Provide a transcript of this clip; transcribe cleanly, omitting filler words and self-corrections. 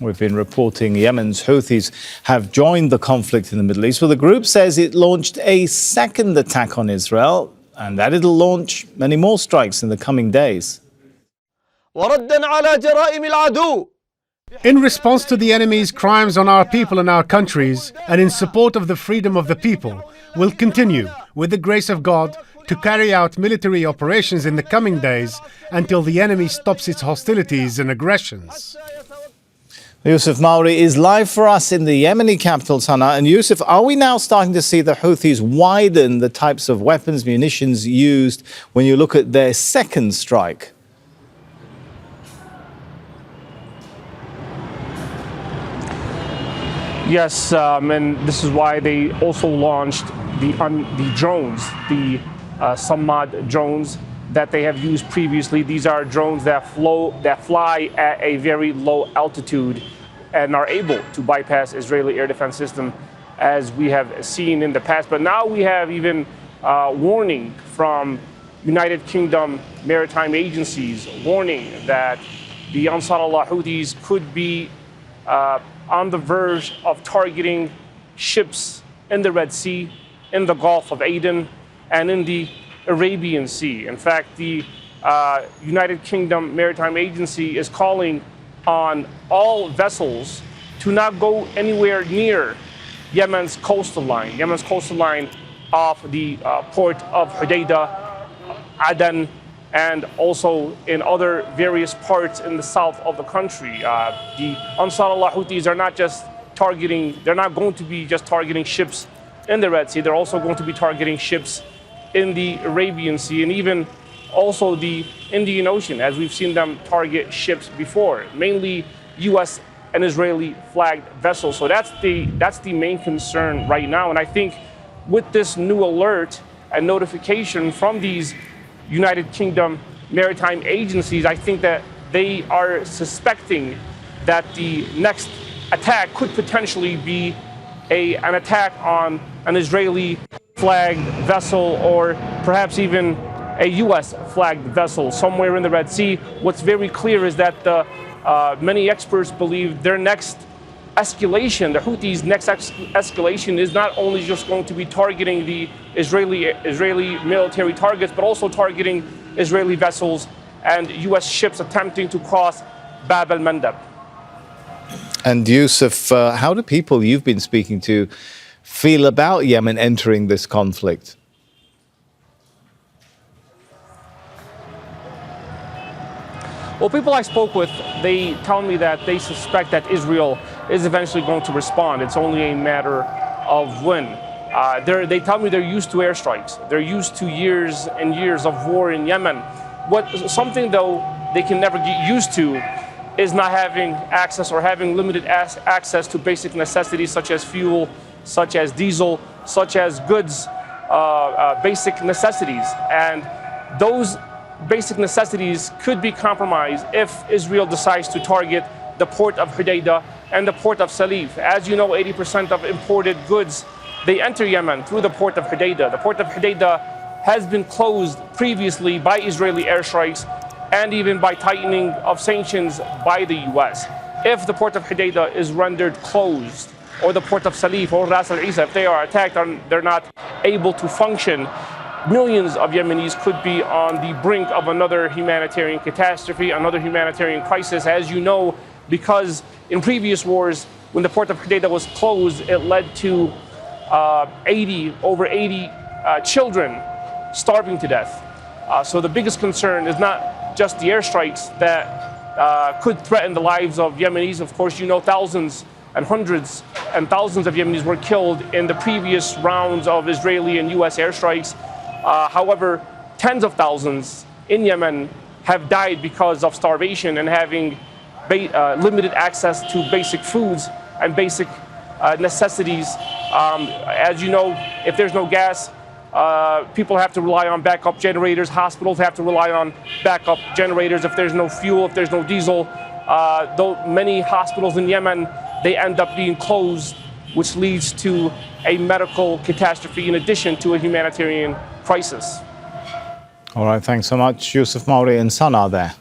We've been reporting Yemen's Houthis have joined the conflict in the Middle East. Well, the group says it launched a second attack on Israel and that it'll launch many more strikes in the coming days. In response to the enemy's crimes on our people and our countries, and in support of the freedom of the people, we'll continue, with the grace of God, to carry out military operations in the coming days until the enemy stops its hostilities and aggressions. Yousef Mawry is live for us in the Yemeni capital, Sanaa. And Yousef, are we now starting to see the Houthis widen the types of weapons, munitions used when you look at their second strike? Yes, and this is why they also launched the drones, the Sanaa drones that they have used previously. These are drones that fly at a very low altitude and are able to bypass Israeli air defense system, as we have seen in the past. But now we have even warning from United Kingdom maritime agencies warning that the Ansar Allah Houthis could be on the verge of targeting ships in the Red Sea, in the Gulf of Aden, and in the Arabian Sea. In fact, the United Kingdom Maritime Agency is calling on all vessels to not go anywhere near Yemen's coastal line off the port of Hodeidah, Aden, and also in other various parts in the south of the country. The Ansar Allah Houthis are they're not going to be just targeting ships in the Red Sea, they're also going to be targeting ships in the Arabian Sea and even also the Indian Ocean, as we've seen them target ships before, mainly US and Israeli flagged vessels. So that's the main concern right now. And I think with this new alert and notification from these United Kingdom maritime agencies, I think that they are suspecting that the next attack could potentially be an attack on an Israeli flagged vessel, or perhaps even a US flagged vessel somewhere in the Red Sea. What's very clear is that many experts believe their next escalation, the Houthis' next escalation, is not only just going to be targeting the Israeli military targets, but also targeting Israeli vessels and US ships attempting to cross Bab al-Mandab. And Yousef, how do people you've been speaking to feel about Yemen entering this conflict? Well, people I spoke with, they tell me that they suspect that Israel is eventually going to respond. It's only a matter of when. They tell me they're used to airstrikes. They're used to years and years of war in Yemen. Something, though, they can never get used to is not having access or having limited access to basic necessities such as fuel, such as diesel, such as goods, basic necessities. And those basic necessities could be compromised if Israel decides to target the port of Hodeidah and the port of Salif. As you know, 80% of imported goods, they enter Yemen through the port of Hodeidah. The port of Hodeidah has been closed previously by Israeli airstrikes and even by tightening of sanctions by the US. If the port of Hodeidah is rendered closed, or the port of Salif or Ras Al Isa, if they are attacked and they're not able to function, millions of Yemenis could be on the brink of another humanitarian catastrophe, another humanitarian crisis. As you know, because in previous wars, when the port of Hodeidah was closed, it led to over 80 children starving to death. So the biggest concern is not just the airstrikes that could threaten the lives of Yemenis. Of course, you know, thousands and hundreds and thousands of Yemenis were killed in the previous rounds of Israeli and US airstrikes. However, tens of thousands in Yemen have died because of starvation and having limited access to basic foods and basic necessities. As you know, if there's no gas, people have to rely on backup generators. Hospitals have to rely on backup generators. If there's no fuel, if there's no diesel, though many hospitals in Yemen, they end up being closed, which leads to a medical catastrophe in addition to a humanitarian crisis. All right, thanks so much, Yousef Mawry and Sanaa there.